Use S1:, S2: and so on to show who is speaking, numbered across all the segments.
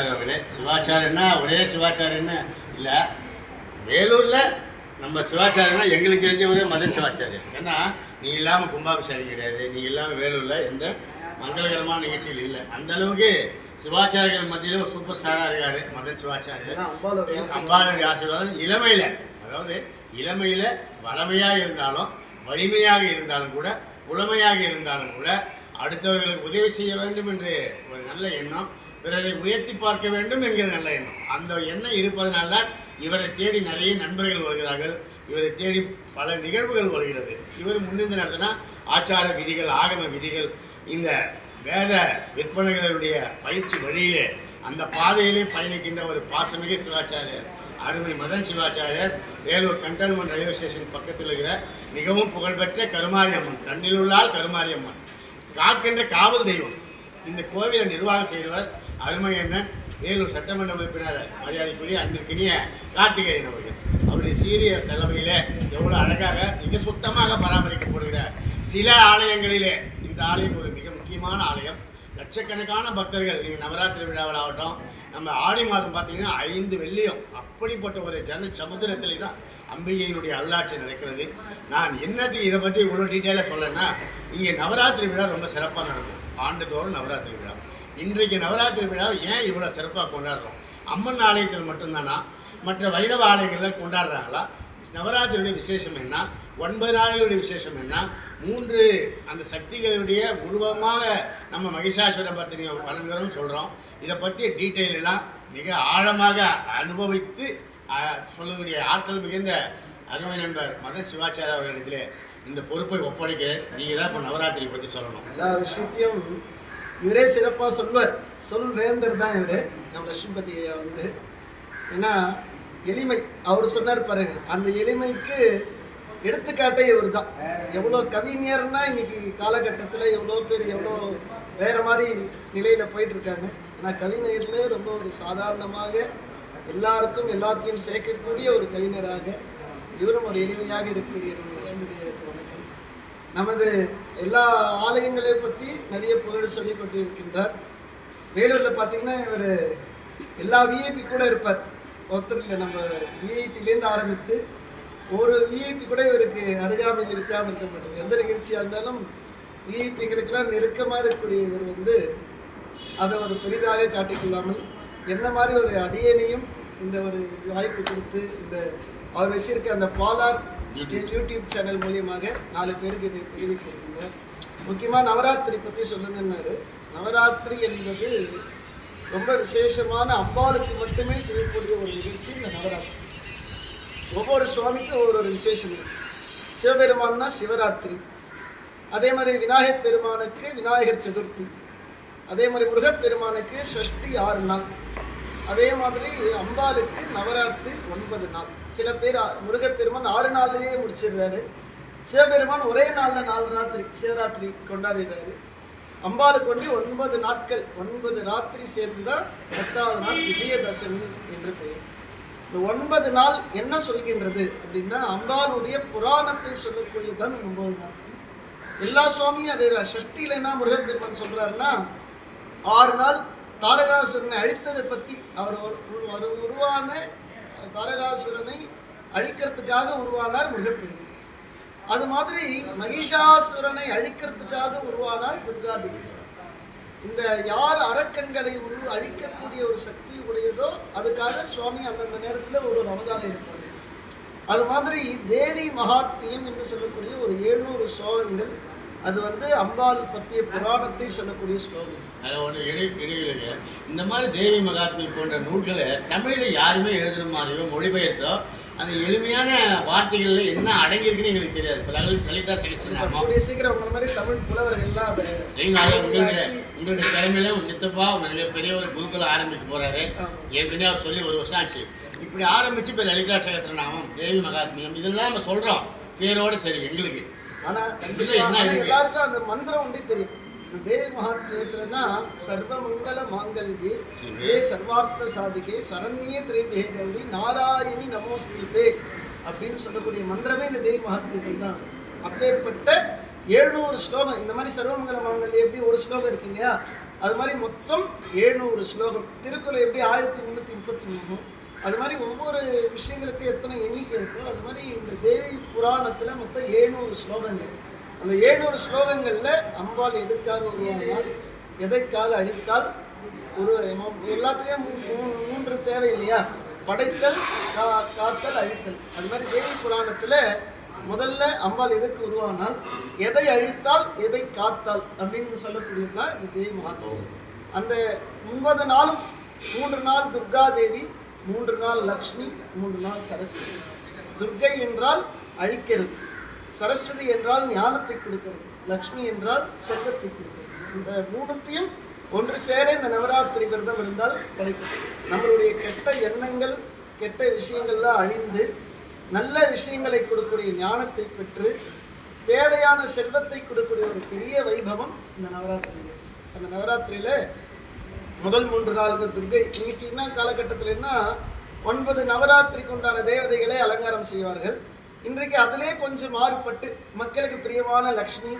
S1: அவர்களே. சிவாச்சாரியன்னா ஒரே சிவாச்சாரியன்னு இல்லை, வேலூரில் நம்ம சிவாச்சாரியன்னா எங்களுக்கு தெரிஞ்சவரே மதன் சிவாச்சாரியர். ஏன்னா நீ இல்லாமல் கும்பாபிஷேகம் கிடையாது, நீ இல்லாமல் வேலூரில் எந்த மங்களகரமான நிகழ்ச்சிகள் இல்லை. அந்த அளவுக்கு சிவாச்சாரியர்கள் மத்தியில் ஒரு சூப்பர் ஸ்டாராக இருக்கார் மதன் சிவாச்சாரியர். அம்பாளுடைய ஆசீர்வாதம் இளமையில், அதாவது இளமையில் வளமையாக இருந்தாலும் வலிமையாக இருந்தாலும் கூட புலமையாக இருந்தாலும் கூட அடுத்தவர்களுக்கு உதவி செய்ய வேண்டும் என்று ஒரு நல்ல எண்ணம், பிறரை உயர்த்தி பார்க்க வேண்டும் என்கிற நல்ல எண்ணம், அந்த எண்ணம் இருப்பதனால்தான் இவரை தேடி நிறைய நண்பர்கள் வருகிறார்கள், இவரை தேடி பல நிகழ்வுகள் வருகிறது. இவர் முன்னிருந்து நடத்தினா ஆச்சார விதிகள், ஆகம விதிகள், இந்த வேத விற்பனைகளுடைய பயிற்சி வழியிலே அந்த பாதையிலே பயணிக்கின்ற ஒரு பாசமிகு சிவாச்சாரியர், அருமை மதன் சிவாச்சாரியர். வேலூர் கண்டோன்மெண்ட் ரயில்வே ஸ்டேஷன் பக்கத்தில் இருக்கிற மிகவும் புகழ்பெற்ற கருமாரியம்மன், கண்ணிலுள்ளால் கருமாரியம்மன், காக்கின்ற காவல் தெய்வம். இந்த கோவிலை நிர்வாகம் செய்தவர் அருமை அண்ணன் வேலூர் சட்டமன்ற உறுப்பினர் மரியாதைக்குரிய அன்பிற்கினிய கார்த்திகேயன் அவர்கள். அவருடைய சீரிய தலைமையில் எவ்வளோ அழகாக மிக சுத்தமாக பராமரிக்கப்படுகிற சில ஆலயங்களிலே இந்த ஆலயம் ஒரு மிக முக்கியமான ஆலயம். லட்சக்கணக்கான பக்தர்கள், நீங்கள் நவராத்திரி விழாவில் ஆகட்டும், நம்ம ஆடி மாதம் பார்த்தீங்கன்னா 5 வெள்ளியும் அப்படிப்பட்ட ஒரு ஜன சமுத்திரத்தில் தான் அம்பிகையினுடைய அருளாட்சி நடக்கிறது. நான் என்னத்துக்கு இதை பற்றி இவ்வளோ டீட்டெயிலாக சொல்லலைன்னா, இங்கே நவராத்திரி விழா ரொம்ப சிறப்பாக நடக்கும். ஆண்டுதோறும் நவராத்திரி விழா. இன்றைக்கு நவராத்திரி விழாவை ஏன் இவ்வளோ சிறப்பாக கொண்டாடுறோம்? அம்மன் ஆலயத்தில் மட்டும்தானா, மற்ற வைணவ ஆலயங்களில் கொண்டாடுறாங்களா? நவராத்திரியுடைய விசேஷம் என்ன, 9 நாள்களுடைய விசேஷம் என்ன, 3 அந்த சக்திகளுடைய உருவமாக நம்ம மகிஷாசுரமர்த்தினி வணங்குறோம்னு சொல்கிறோம். இதை பற்றி டீட்டெயிலெல்லாம் மிக ஆழமாக அனுபவித்து சொல்லக்கூடிய ஆற்றல் மிகுந்த அருமை நண்பர் மதன் சிவாச்சாரிய அவர்களிடத்திலே இந்த பொறுப்பை ஒப்படைக்கிறேன். நீங்கள் தான் இப்போ நவராத்திரி பற்றி சொல்லணும்.
S2: எல்லா விஷயத்தையும் இவரே சிறப்பாக சொல்வார். சொல் வேந்தர் தான் இவர், நம்ம லட்சுமிபதி வந்து. ஏன்னா எளிமை, அவர் சொன்னார் பாருங்க, அந்த எளிமைக்கு எடுத்துக்காட்டே இவர் தான். எவ்வளோ கவிஞர்னா இன்னைக்கு காலகட்டத்தில் எவ்வளோ பேர் எவ்வளோ வேறு மாதிரி நிலையில் போயிட்டுருக்காங்க. ஆனால் கவிஞர்லேயே ரொம்ப ஒரு சாதாரணமாக எல்லாருக்கும் எல்லாத்தையும் சேர்க்கக்கூடிய ஒரு கவிஞராக இவரும் ஒரு எளிமையாக இருக்கக்கூடிய லட்சுமிபதிக்கு வணக்கம். நமது எல்லா ஆலயங்களை பற்றி நிறைய புகழ் சொல்லிப்பட்டு இருக்கின்றார். வேலூரில் பார்த்திங்கன்னா இவர் எல்லா விஐபி கூட இருப்பார். ஒருத்தர் இல்லை, நம்ம விஐடிலேருந்து ஆரம்பித்து ஒரு விஐபி கூட இவருக்கு அருகாமையில் இருக்காமல் இருக்க மாட்டார். எந்த நிகழ்ச்சியாக இருந்தாலும் விஐபிங்களுக்கெல்லாம் நெருக்கமாக இருக்கக்கூடிய இவர் வந்து அதை ஒரு பெரிதாக காட்டிக்கொள்ளாமல் என்ன மாதிரி ஒரு அடியனையும் இந்த ஒரு வாய்ப்பு கொடுத்து இந்த அவர் வச்சிருக்க அந்த பாலார் யூடியூப் சேனல் மூலியமாக 4 பேருக்கு இதை தெரிவிக்க இருக்கின்றார். முக்கியமாக நவராத்திரி பற்றி சொல்லுங்கன்னாரு. நவராத்திரி என்பது ரொம்ப விசேஷமான அம்பாளுக்கு மட்டுமே செய்யக்கூடிய ஒரு நிகழ்ச்சி இந்த நவராத்திரி. ஒவ்வொரு சுவாமிக்கும் ஒவ்வொரு விசேஷம் இருக்குது. சிவபெருமான்னா சிவராத்திரி, அதே மாதிரி விநாயகர் பெருமானுக்கு விநாயகர் சதுர்த்தி, அதே மாதிரி முருகப்பெருமானுக்கு சஷ்டி 6 நாள், அதே மாதிரி அம்பாளுக்கு நவராத்திரி 9 நாள். சில பேர் முருகப்பெருமான் 6 நாள்லேயே முடிச்சிடுறாரு, சிவபெருமான் ஒரே நாளில் 4 ராத்திரி சிவராத்திரி கொண்டாடிடுறாரு. அம்பாளுக்கு கொண்டு 9 நாட்கள் 9 ராத்திரி சேர்த்து தான் 10வது நாள் விஜயதசமி என்று பெயர். இந்த 9 நாள் என்ன சொல்கின்றது அப்படின்னா, அம்பாளுடைய புராணத்தை சொல்லக்கூடியதான் 9 நாள். எல்லா சுவாமியும் அதே தான். சஷ்டியில் என்ன முருகப்பெருமான் சொல்கிறாருன்னா, 6 நாள் தாரகாசுரனை அழித்ததை பற்றி அவர் உருவான தாரகாசுரனை அழிக்கிறதுக்காக உருவானார் முருகப்பெருமான். அது மாதிரி மகிஷாசுரனை அழிக்கிறதுக்காக உருவானார் துர்காதேவி. இந்த யார் அரக்கண்களை அழிக்கக்கூடிய ஒரு சக்தி உடையதோ அதுக்காக சுவாமி அந்தந்த நேரத்தில் ஒரு அவதாரம் எடுப்பார். அது மாதிரி தேவி மகாத்மியம் என்று சொல்லக்கூடிய ஒரு 700 ஸ்லோகங்கள், அது வந்து அம்பாள் பற்றிய புராணத்தை சொல்லக்கூடிய ஸ்லோகம்.
S1: இந்த மாதிரி தேவி மகாத்மி போன்ற நூல்களை தமிழில் யாருமே எழுதுகிற மாதிரியோ மொழிபெயர்த்தோ அந்த எளிமையான வார்த்தைகளில் என்ன அடங்கியிருக்குன்னு எங்களுக்கு தெரியாது. இப்போ லலிதா
S2: கூடிய சீக்கிரம் உங்களை மாதிரி தமிழ் புலவர்கள்லாம் அதை
S1: உங்களுடைய தலைமையில உங்கள் சித்தப்பா பெரிய ஒரு குருக்களை ஆரம்பிக்க போகிறாரு. ஏற்கனவே அவர் சொல்லி 1 வருஷம் ஆச்சு. இப்படி ஆரம்பித்து இப்போ லலிதா சகஸ்ரநாமம், தேவி மகாத்மியம் இதெல்லாம் நம்ம சொல்கிறோம் பேரோடு. சரி, எங்களுக்கு
S2: ஆனால் எல்லாருக்கும் அந்த மந்திரம் ஒன்றே தெரியும். தேவி மகாத்மியத்துலன்னா சர்வமங்கல மாங்கல்யே ஸ்ரீ சர்வார்த்த சாதிகே சரண்யே திரேபியே கௌரி நாராயணி நமோஸ்துதே அப்படின்னு சொல்லக்கூடிய மந்திரமே இந்த தேவி மகாத்மியத்தில் தான். அப்பேற்பட்ட 700 ஸ்லோகம். இந்த மாதிரி சர்வமங்கல மாங்கல்யே எப்படி ஒரு ஸ்லோகம் இருக்குங்க, அது மாதிரி மொத்தம் 700 ஸ்லோகம். திருக்குறள் எப்படி 1333 அது மாதிரி ஒவ்வொரு விஷயங்களுக்கு எத்தனை எண்ணிக்கை இருக்கோ அது மாதிரி இந்த தேவி புராணத்தில் மொத்தம் 700 ஸ்லோகங்கள். அந்த 700 ஸ்லோகங்களில் அம்பாள் எதுக்காக உருவானால், எதைக்காக அழித்தால், ஒரு எல்லாத்துக்கும் 3 தேவை இல்லையா? படைத்தல், காத்தல், அழித்தல். அது மாதிரி தேவி புராணத்தில் முதல்ல அம்பாள் எதுக்கு உருவானால், எதை அழித்தால் எதை காத்தால் அப்படின்னு சொல்லக்கூடியதுதான் இந்த தேவி மகாத்மியம். அந்த 9 நாளும் 3 நாள் துர்கா தேவி, 3 நாள் லக்ஷ்மி, 3 நாள் சரஸ்வதி. துர்கை என்றால் அழிக்கிறது, சரஸ்வதி என்றால் ஞானத்தை கொடுக்கிறது, லக்ஷ்மி என்றால் செல்வத்தை கொடுக்கிறது. இந்த 3த்தையும் ஒன்று சேர இந்த நவராத்திரி விரதம் இருந்தால் கிடைக்கும். நம்மளுடைய கெட்ட எண்ணங்கள், கெட்ட விஷயங்கள்லாம் அழிந்து நல்ல விஷயங்களை கொடுக்கக்கூடிய ஞானத்தை பெற்று தேவையான செல்வத்தை கொடுக்கக்கூடிய ஒரு பெரிய வைபவம் இந்த நவராத்திரி. அந்த நவராத்திரியில் முதல் 3 நாளுக்கு துர்கை. இன்னைக்கு என்ன காலகட்டத்தில் என்ன 9 நவராத்திரிக்கு உண்டான தேவதைகளை அலங்காரம் செய்வார்கள். இன்றைக்கு அதிலே கொஞ்சம் மாறுபட்டு மக்களுக்கு பிரியமான லக்ஷ்மி,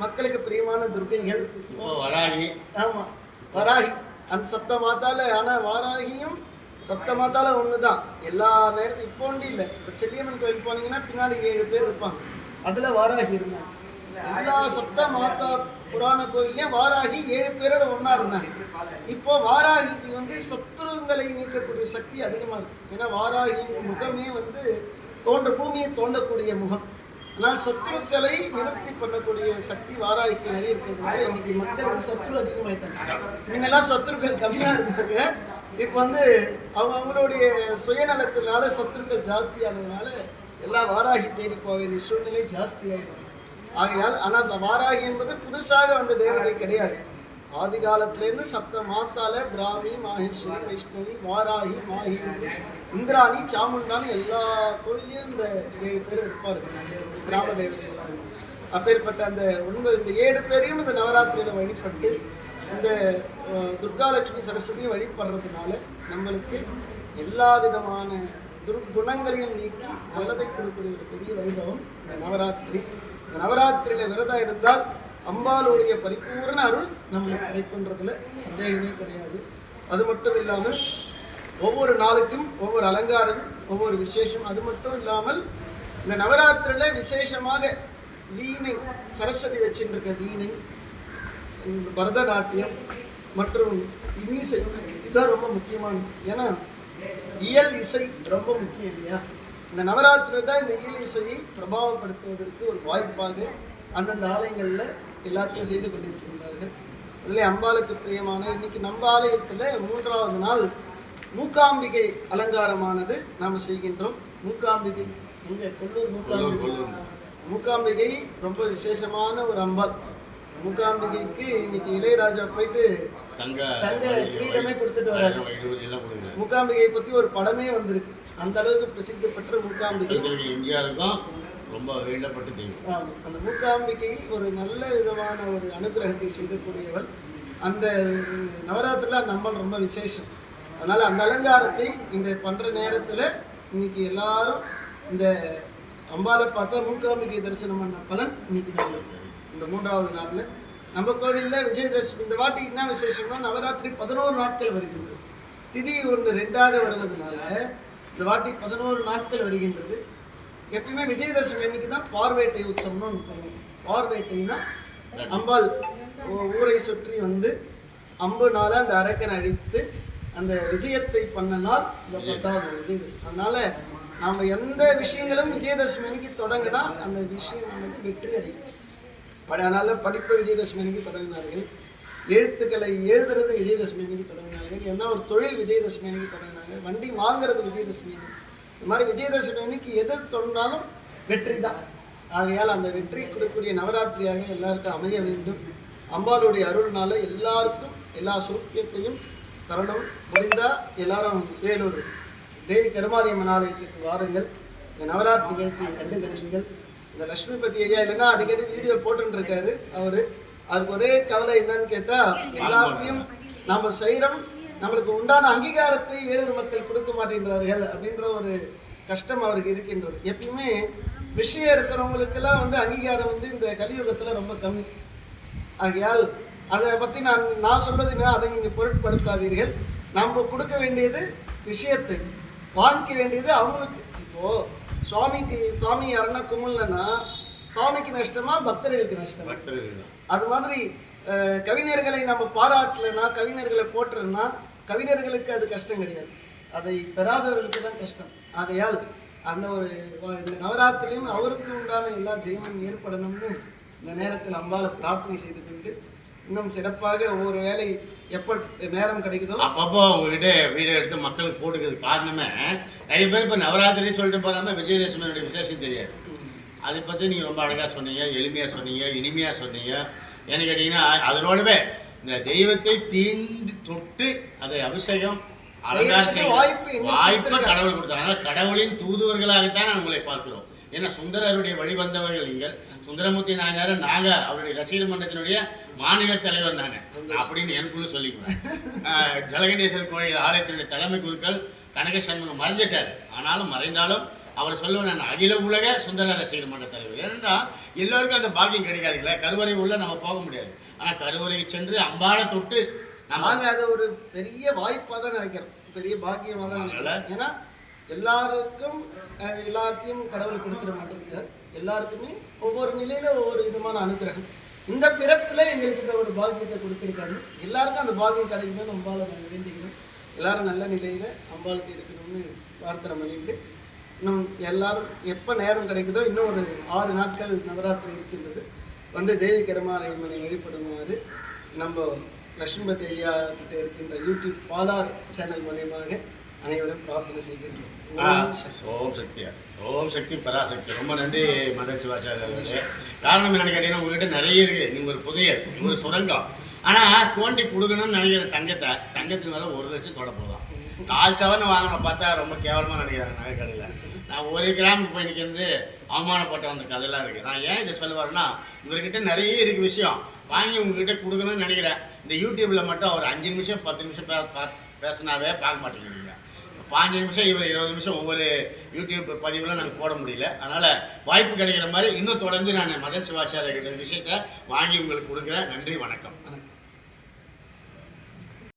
S2: மக்களுக்கு பிரியமான துர்கைகள்,
S1: வராகி.
S2: ஆமாம், வராகி அந்த சப்த மாத்தால. ஆனால் வாராகியும் சப்த மாத்தால ஒன்று தான் எல்லா நேரத்தையும். இப்போ ஒன்று இல்லை. இப்போ செல்லியம்மன் கோயில் போனீங்கன்னா பின்னாடி 7 பேர் இருப்பாங்க, அதில் வாராகி இருந்தாங்க. எல்லா சப்த மாதா புராண கோயிலையும் வாராகி 7 பேரோட ஒன்றா இருந்தாங்க. இப்போ வாராகிக்கு சத்துருங்களை நீக்கக்கூடிய சக்தி அதிகமாக இருக்குது. ஏன்னா வாராகியின் முகமே பூமியை தோண்டக்கூடிய முகம். ஆனால் சத்ருக்களை நிவர்த்தி பண்ணக்கூடிய சக்தி வாராகிக்கு நிறைய இருக்கிறதுனால இன்னைக்கு மக்களுக்கு சத்ரு அதிகமாயிட்டாங்க. முன்னெல்லாம் சத்ருக்கள் கம்மியாக இருந்தாங்க. இப்போ அவங்களுடைய சுயநலத்தினால சத்ருக்கள் ஜாஸ்தியானதுனால எல்லாம் வாராகி தேடி போக வேண்டிய சூழ்நிலை ஜாஸ்தியாகிடும். ஆகையால் ஆனால் வாராகி என்பது புதுசாக வந்த தேவதை கிடையாது. ஆதி காலத்திலேருந்து சப்த மாத்தால பிராமி, மாகேஸ்வரி, வைஷ்ணவி, வாராகி, மாஹேந்திரி, இந்திராணி, சாமுண்டானி எல்லா கோயிலையும் இந்த 7 பேர் இருப்பார்கள், கிராம தேவதைகளாக. அப்பேற்பட்ட அந்த 7 பேரையும் இந்த நவராத்திரியில் வழிபட்டு இந்த துர்காலட்சுமி சரஸ்வதியை வழிபடுறதுனால நம்மளுக்கு எல்லா விதமான துர்குணங்களையும் நீக்கி நல்லதை கொடுக்கக்கூடிய ஒரு பெரிய வைபவம் இந்த நவராத்திரி. இந்த நவராத்திரியில் விரதம் இருந்தால் அம்பாளுடைய பரிபூர்ண அருள் நம்மளுக்கு கிடைக்கின்றதுல சந்தேகமே கிடையாது. அது மட்டும் இல்லாமல் ஒவ்வொரு நாளுக்கும் ஒவ்வொரு அலங்காரம், ஒவ்வொரு விசேஷம். அது மட்டும் இல்லாமல் இந்த நவராத்திரியில் விசேஷமாக வீணை, சரஸ்வதி வச்சுருக்க வீணை, பரதநாட்டியம் மற்றும் இன்னிசை இதுதான் ரொம்ப முக்கியமானது. ஏன்னா இயல் இசை ரொம்ப முக்கியம் இல்லையா? இந்த நவராத்திரி தான் இந்த இயல் இசையை பிரபாவப்படுத்துவதற்கு ஒரு வாய்ப்பாக அந்தந்த ஆலயங்களில் எல்லாத்தையும் செய்து கொண்டிருக்கின்றார்கள். அதில் அம்பாளுக்கு பிரியமான இன்னைக்கு நம்ம ஆலயத்தில் 3வது நாள் மூகாம்பிகை அலங்காரமானது நாம் செய்கின்றோம். மூகாம்பிகை கொல்லூர் மூகாம்பிகை ரொம்ப விசேஷமான ஒரு அம்பாள். மூகாம்பிகைக்கு இன்னைக்கு இளையராஜா போயிட்டு தங்க கிரீடமே கொடுத்துட்டு வராரு. மூகாம்பிகை பற்றி ஒரு படமே வந்திருக்கு. அந்த அளவுக்கு பிரசித்தி பெற்ற மூகாம்பிகை
S1: ரொம்ப வேண்டப்பட்டு தெய்வம்.
S2: அந்த மூகாம்பிகை ஒரு நல்ல விதமான ஒரு அனுகிரகத்தை செய்யக்கூடியவள். அந்த நவராத்திரியில் அந்த அம்பாள் ரொம்ப விசேஷம். அதனால் அந்த அலங்காரத்தை இன்றைய பண்ணுற நேரத்தில் இன்னைக்கு எல்லாரும் இந்த அம்பாளை பார்த்தா மூகாம்பிகை தரிசனம் பண்ண பலன் இன்னைக்கு இந்த 3வது நாளில் நம்ம கோவிலில் விஜயதசமி. இந்த வாட்டி என்ன விசேஷம்னா நவராத்திரி 11 நாட்கள் வருகின்றது. திதி 2ஆக வருவதனால இந்த வாட்டி 11 நாட்கள் வருகின்றது. எப்பயுமே விஜயதசமி அன்னைக்கு தான் பார்வேட்டை உற்சவம்னு ஒன்று பண்ணுவோம். பார்வேட்டைன்னா அம்பாள் ஊரை சுற்றி அம்புனால அந்த அரக்கனை அடித்து அந்த விஜயத்தை பண்ண நாள் இந்த 10வது விஜயதசமி. அதனால நாம் எந்த விஷயங்களும் விஜயதசமி அன்னைக்கு தொடங்கினா அந்த விஷயம் வெற்றி அடையும். அதனால படிப்பு விஜயதசமி அன்னைக்கு தொடங்கினார்கள். எழுத்துக்களை எழுதுறது விஜயதசமி அன்னைக்கு தொடங்கினார்கள். ஏன்னா ஒரு தொழில் விஜயதசமி அன்னைக்கு தொடங்கினாங்க. வண்டி வாங்குறது விஜயதசமி அன்னைக்கு. இந்த மாதிரி விஜயதசமி அன்னைக்கு எது தொடர்ந்தாலும் வெற்றி தான். ஆகையால் அந்த வெற்றி கொடுக்கக்கூடிய நவராத்திரியாக எல்லாருக்கும் அமைய வேண்டும். அம்பாளுடைய அருள்னால எல்லாருக்கும் எல்லா சௌக்கியத்தையும் தரணும். முடிந்தால் எல்லாரும் வேலூர் தேவி கருமாரியம்மன் ஆலயத்துக்கு வாருங்கள். இந்த நவராத்திரி நிகழ்ச்சியை கண்டுகளிங்கள். இந்த லட்சுமிபதி ஐயா இல்லைன்னா அடிக்கடி வீடியோ போட்டுருக்காரு. அவருக்கு ஒரே கவலை என்னன்னு கேட்டால் எல்லாத்தையும் நாம் செய்கிறோம், நம்மளுக்கு உண்டான அங்கீகாரத்தை வேறொரு மக்கள் கொடுக்க மாட்டேங்கிறார்கள் அப்படின்ற ஒரு கஷ்டம் அவருக்கு இருக்கின்றது. எப்பயுமே விஷயம் இருக்கிறவங்களுக்கெல்லாம் அங்கீகாரம் இந்த கலியுகத்தில் ரொம்ப கம்மி. ஆகையால் அதை பற்றி நான் சொல்வதுன்னா அதை நீங்கள் பொருட்படுத்தாதீர்கள். நம்ம கொடுக்க வேண்டியது விஷயத்தை, வாங்கிக்க வேண்டியது அவங்களுக்கு. இப்போது சுவாமி யாருன்னா கும்பலன்னா சுவாமிக்கு நஷ்டமா பக்தர்களுக்கு நஷ்டமா? அது மாதிரி கவிஞர்களை நம்ம பாராட்டலைன்னா, கவிஞர்களை போட்டுறோன்னா கவிஞர்களுக்கு அது கஷ்டம் கிடையாது, அதை பெறாதவர்களுக்கு தான் கஷ்டம். ஆகையால் அந்த ஒரு இந்த நவராத்திரியும் அவருக்கு உண்டான எல்லா ஜெயமும் ஏற்படணும்னு இந்த நேரத்தில் அம்பாவை பிரார்த்தனை செய்து கொண்டு இன்னும் சிறப்பாக ஒவ்வொரு வேலை எப்போ நேரம் கிடைக்குதோ
S1: அப்பப்போ உங்ககிட்ட வீடியோ எடுத்து மக்களுக்கு போட்டுக்கிறது காரணமே நிறைய பேர் இப்போ நவராத்திரி சொல்லிட்டு போகிறாம விஜயதசமியோட விசேஷம் தெரியாது. அதை பற்றி நீங்கள் ரொம்ப அழகாக சொன்னீங்க, எளிமையாக சொன்னீங்க, இனிமையாக சொன்னீங்க. ஏன்னு கேட்டிங்கன்னா அதனோடவே இந்த தெய்வத்தை தீண்டி தொட்டு அதை அபிஷேகம் அலங்காரம் செய்ய வாய்ப்பை கடவுள் கொடுத்தாங்க. அதனால் கடவுளின் தூதுவர்களாகத்தான் நான் உங்களை பார்க்கிறோம். ஏன்னா சுந்தரருடைய வழிவந்தவர்கள் நீங்கள். சுந்தரமூர்த்தி நாயனார் நாங்கள் அவருடைய ரசிகர் மன்றத்தினுடைய மாநில தலைவர் நாங்கள் அப்படின்னு எனக்குள்ள சொல்லிக்குவேன். ஜலகண்டேஸ்வரர் கோயில் ஆலயத்தினுடைய தலைமை குருக்கள் கனக சண்முகம் மறைஞ்சிட்டார். ஆனாலும் மறைந்தாலும் அவர் சொல்லுவேன், நான் அகில உலக சுந்தர ரசிகர் மன்ற தலைவர். ஏன்னா எல்லோருக்கும் அந்த பாக்கியம் கிடைக்காதுல்ல. கருவறை உள்ள நம்ம போக முடியாது. ஆனால் கருவறைக்கு சென்று அம்பாளை தொட்டு
S2: நாங்கள் அதை ஒரு பெரிய வாய்ப்பாக தான் நினைக்கிறோம், பெரிய பாக்கியமாக தான் நினைக்கிறோம். ஏன்னா எல்லாருக்கும் எல்லாத்தையும் கடவுள் கொடுத்துட மாட்டேங்கிறார். எல்லாருக்குமே ஒவ்வொரு நிலையில ஒவ்வொரு விதமான அனுகிரகம். இந்த பிறப்பில் எங்களுக்கு இந்த ஒரு பாக்கியத்தை கொடுத்துருக்காங்க. எல்லாருக்கும் அந்த பாக்கியம் கிடைக்கணும்னு அம்பாவை நாங்கள் வேண்டிக்கணும். எல்லாரும் நல்ல நிலையில் அம்பாளுக்கு இருக்கணும்னு பிரார்த்தனை பண்ணிட்டு இன்னும் எல்லாரும் எப்போ நேரம் கிடைக்குதோ இன்னும் ஒரு 6 நாட்கள் நவராத்திரி இருக்கின்றது. வந்து தேவி கருமாலயம்மனை வழிபடுமாறு நம்ம லட்சுமிபதி ஐயா கிட்ட இருக்கின்ற யூடியூப் பாலார் சேனல் மூலியமாக அனைவரும் பிரார்த்தனை செய்கின்றோம்.
S1: ஓம் சக்தியா, ஓம் சக்தி பராசக்தி. ரொம்ப நன்றி மதன் சிவாச்சாரியர்களே. காரணம் என்னன்னு கேட்டீங்கன்னா உங்ககிட்ட நிறைய இருக்குது. நீங்கள் ஒரு புதையல், ஒரு சுரங்கம். ஆனால் தோண்டி கொடுக்கணும்னு நினைக்கிற தங்கத்துக்கு மேலே 1 லட்சம் தொட போகலாம். 4 சவரன் வாங்கணும் பார்த்தா ரொம்ப கேவலமாக நினைக்கிறாங்க நகை கடையில். நான் 1 கிராமுக்கு போய் நிற்கிறது அவமானப்பட்ட வந்த கதையெல்லாம் இருக்குது. நான் ஏன் இதை சொல்ல வரேன்னா இவர்கிட்ட நிறைய இருக்குது விஷயம். வாங்கி உங்ககிட்ட கொடுக்கணும்னு நினைக்கிறேன். இந்த யூடியூப்பில் மட்டும் அவர் 5 நிமிஷம் 10 நிமிஷம் பேசினாவே பார்க்க மாட்டேங்கிறீங்க. 5 நிமிஷம் இவர் 20 நிமிஷம் ஒவ்வொரு யூடியூப் பதிவில் நாங்கள் போட முடியல. அதனால் வாய்ப்பு கிடைக்கிற மாதிரி இன்னும் தொடர்ந்து நான் மதன் சிவாச்சாரியர்கிட்ட விஷயத்தை வாங்கி உங்களுக்கு கொடுக்குறேன். நன்றி, வணக்கம்.